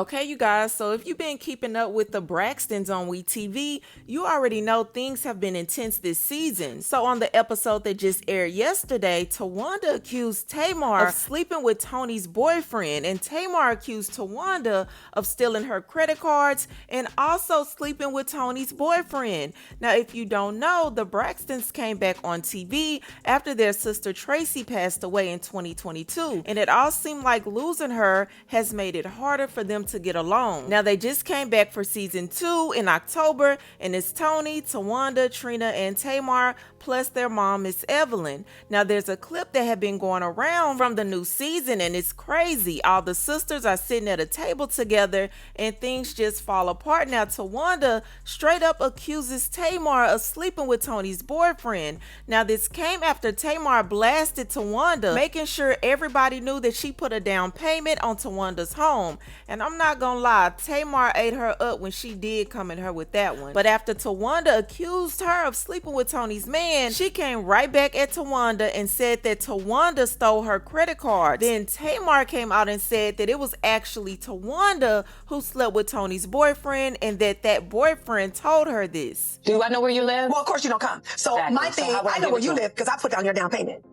Okay, you guys, so if you've been keeping up with the Braxtons on WeTV, you already know things have been intense this season. So on the episode that just aired yesterday, Towanda accused TAMAR of sleeping with Tony's boyfriend, and TAMAR accused Towanda of stealing her credit cards and also sleeping with Tony's boyfriend. Now, if you don't know, the Braxtons came back on TV after their sister Tracy passed away in 2022, and it all seemed like losing her has made it harder for them to get along. Now they just came back for season 2 in October, and it's Tony, Towanda, Trina, and TAMAR, plus their mom, Miss Evelyn. Now there's a clip that had been going around from the new season, and it's crazy. All the sisters are sitting at a table together and things just fall apart. Now Towanda straight up accuses TAMAR of sleeping with Tony's boyfriend. Now this came after TAMAR blasted Towanda, making sure everybody knew that she put a down payment on Tawanda's home. And I'm not gonna lie, TAMAR ate her up when she did come at her with that one. But after Towanda accused her of sleeping with Tony's man, she came right back at Towanda and said that Towanda stole her credit card. Then TAMAR came out and said that it was actually Towanda who slept with Tony's boyfriend and that boyfriend told her this. Do I know where you live? Well, of course you don't come. So Exactly. my thing, I know where you live because I put down your down payment.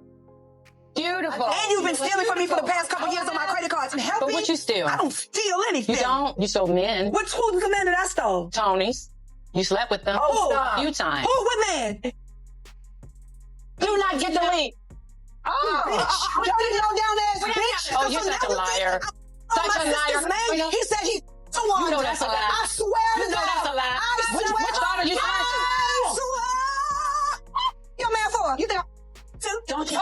Beautiful. And you've been stealing from me for the past couple years on my credit cards. And help But me. what you steal? I don't steal anything. You don't? You stole men. Who's the man that I stole? Tony's. You slept with them Oh, a few times. Who? What man? Do not get the link. Oh, Bitch. Dirty low down ass bitch. Oh, you're such a liar. Oh, Such my a liar. sister's man. You know- He said he Towanda. You know that's a lie. I swear You to know God. that's a lie. I Which swear. daughter you talking to? I swear. Your man for? You think Don't you?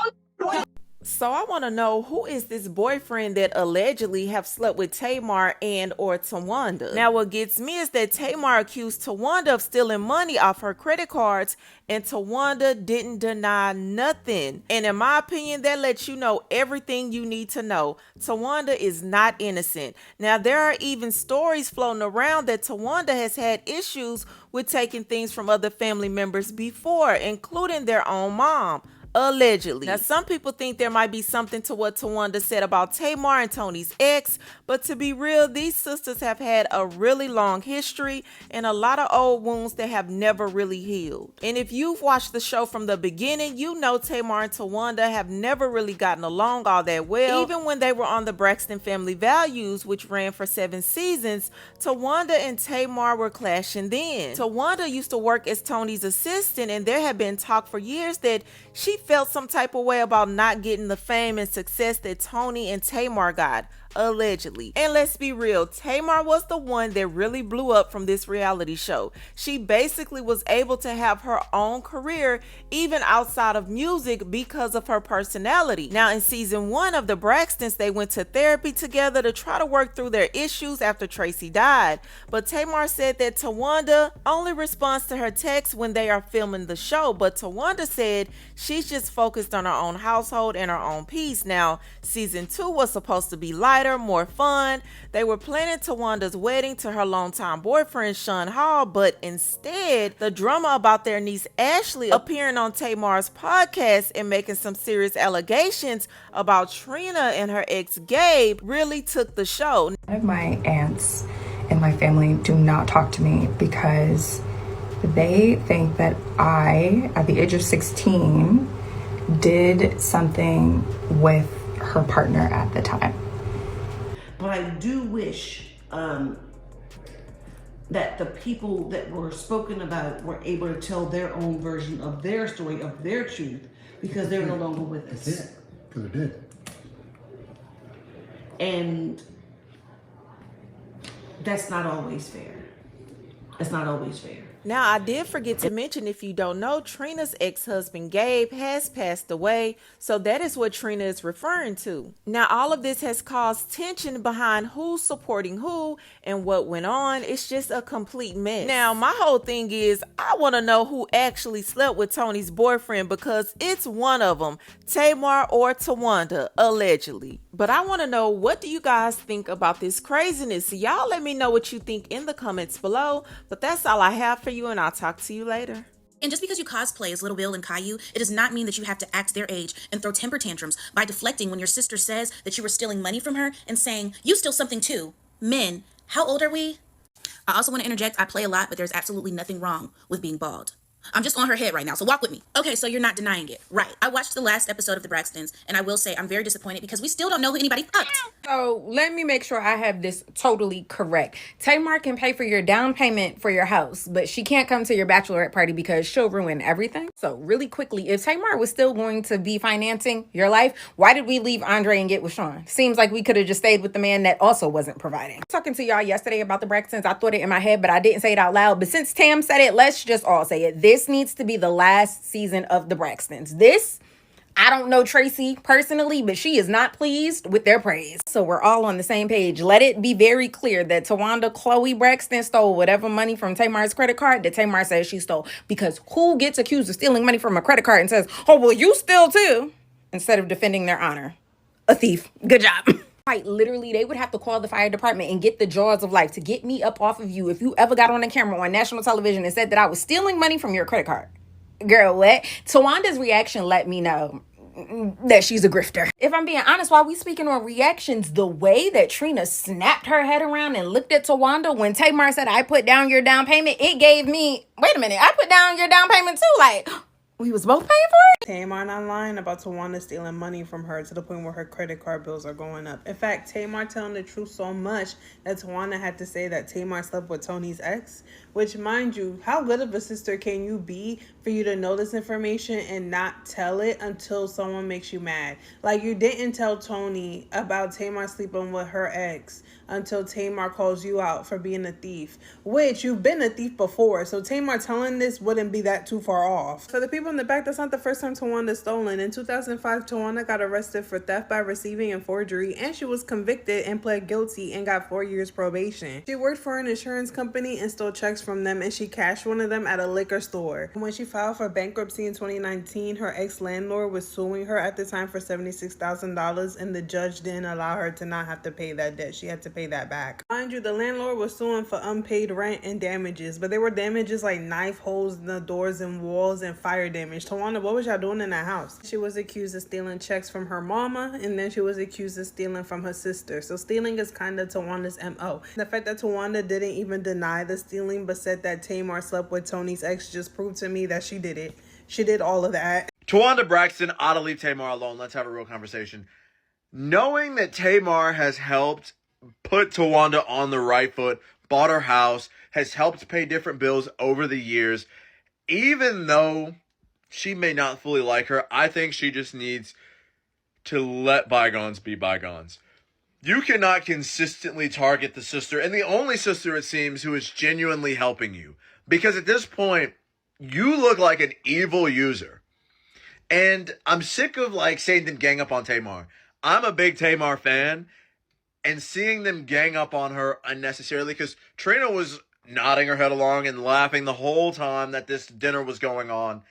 So I want to know, who is this boyfriend that allegedly have slept with TAMAR and or Towanda? Now what gets me is that TAMAR accused Towanda of stealing money off her credit cards, and Towanda didn't deny nothing. And in my opinion, that lets you know everything you need to know. Towanda is not innocent. Now there are even stories floating around that Towanda has had issues with taking things from other family members before, including their own mom. Allegedly. Now, some people think there might be something to what Towanda said about TAMAR and Tony's ex, but to be real, these sisters have had a really long history and a lot of old wounds that have never really healed. And if you've watched the show from the beginning, you know TAMAR and Towanda have never really gotten along all that well. Even when they were on the Braxton Family Values, which ran for 7 seasons, Towanda and TAMAR were clashing then. Towanda used to work as Tony's assistant, and there had been talk for years that she felt some type of way about not getting the fame and success that Tony and TAMAR got, allegedly. And let's be real, TAMAR was the one that really blew up from this reality show. She basically was able to have her own career even outside of music because of her personality. Now in season 1 of the Braxtons, they went to therapy together to try to work through their issues after Tracy died. But TAMAR said that Towanda only responds to her texts when they are filming the show, but Towanda said she's just focused on her own household and her own peace. Now season 2 was supposed to be lighter, more fun. They were planning Tawanda's wedding to her longtime boyfriend Sean Hall, but instead the drama about their niece Ashley appearing on TAMAR's podcast and making some serious allegations about Trina and her ex Gabe really took the show. One of my aunts in my family do not talk to me because they think that I, at the age of 16, did something with her partner at the time. But I do wish that the people that were spoken about were able to tell their own version of their story, of their truth, because they're no longer with us. That's it, because it did. And that's not always fair. That's not always fair. Now, I did forget to mention, if you don't know, Trina's ex-husband Gabe has passed away, so that is what Trina is referring to. Now, all of this has caused tension behind who's supporting who and what went on. It's just a complete mess. Now, my whole thing is, I want to know who actually slept with Tony's boyfriend, because it's one of them, TAMAR or Towanda, allegedly. But I want to know, what do you guys think about this craziness? So y'all let me know what you think in the comments below. But that's all I have for you, and I'll talk to you later. And just because you cosplay as Little Bill and Caillou, it does not mean that you have to act their age and throw temper tantrums by deflecting when your sister says that you were stealing money from her and saying, you steal something too. Men, How old are we? I also want to interject, I play a lot, but there's absolutely nothing wrong with being bald. I'm just on her head right now, so walk with me. Okay, so you're not denying it. Right. I watched the last episode of the Braxtons, and I will say I'm very disappointed because we still don't know who anybody fucked. So let me make sure I have this totally correct. Tamar can pay for your down payment for your house, but she can't come to your bachelorette party because she'll ruin everything. So really quickly, if Tamar was still going to be financing your life, why did we leave Andre and get with Sean? Seems like we could have just stayed with the man that also wasn't providing. Talking to y'all yesterday about the Braxtons, I thought it in my head, but I didn't say it out loud. But since Tam said it, let's just all say it. This needs to be the last season of the Braxtons. I don't know Tracy personally, but she is not pleased with their praise. So we're all on the same page. Let it be very clear that Towanda Chloe Braxton stole whatever money from Tamar's credit card that Tamar says she stole. Because who gets accused of stealing money from a credit card and says, oh, well, you steal too, instead of defending their honor? A thief. Good job. Quite literally, they would have to call the fire department and get the jaws of life to get me up off of you if you ever got on a camera on national television and said that I was stealing money from your credit card. Girl, what? Tawanda's reaction let me know that she's a grifter. If I'm being honest, while we speaking on reactions, the way that Trina snapped her head around and looked at Towanda when Tamar said, I put down your down payment, it gave me, wait a minute, I put down your down payment too. Like, we was both paying for it? Tamar not lying about Towanda stealing money from her to the point where her credit card bills are going up. In fact, Tamar telling the truth so much that Towanda had to say that Tamar slept with Tony's ex, which, mind you, how good of a sister can you be for you to know this information and not tell it until someone makes you mad? Like, you didn't tell Tony about Tamar sleeping with her ex until Tamar calls you out for being a thief, which you've been a thief before. So Tamar telling this wouldn't be that too far off. For the people in the back, that's not the first time Towanda's stolen. In 2005, Towanda got arrested for theft by receiving and forgery, and she was convicted and pled guilty and got 4 years probation. She worked for an insurance company and stole checks from them, and she cashed one of them at a liquor store. When she filed for bankruptcy in 2019, her ex-landlord was suing her at the time for $76,000, and the judge didn't allow her to not have to pay that debt. She had to pay that back. Mind you, the landlord was suing for unpaid rent and damages, but they were damages like knife holes in the doors and walls and fire damage. Towanda, what was y'all doing in that house? She was accused of stealing checks from her mama, and then she was accused of stealing from her sister. So stealing is kind of Tawanda's MO. The fact that Towanda didn't even deny the stealing but said that Tamar slept with Tony's ex just proved to me that she did it. She did all of that. Towanda Braxton ought to leave Tamar alone. Let's have a real conversation. Knowing that Tamar has helped put Towanda on the right foot, bought her house, has helped pay different bills over the years, even though she may not fully like her, I think she just needs to let bygones be bygones. You cannot consistently target the sister, and the only sister, it seems, who is genuinely helping you. Because at this point, you look like an evil user. And I'm sick of, saying them gang up on Tamar. I'm a big Tamar fan, and seeing them gang up on her unnecessarily, because Trina was nodding her head along and laughing the whole time that this dinner was going on.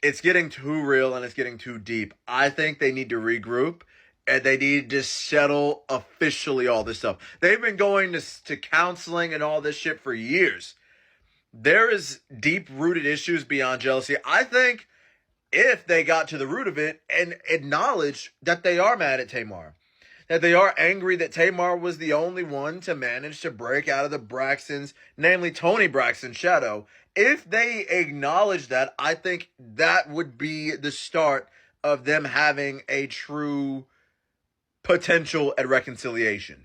It's getting too real and it's getting too deep. I think they need to regroup and they need to settle officially all this stuff. They've been going to counseling and all this shit for years. There is deep-rooted issues beyond jealousy. I think if they got to the root of it and acknowledged that they are mad at Tamar, that they are angry that Tamar was the only one to manage to break out of the Braxtons, namely Tony Braxton's shadow. If they acknowledge that, I think that would be the start of them having a true potential at reconciliation.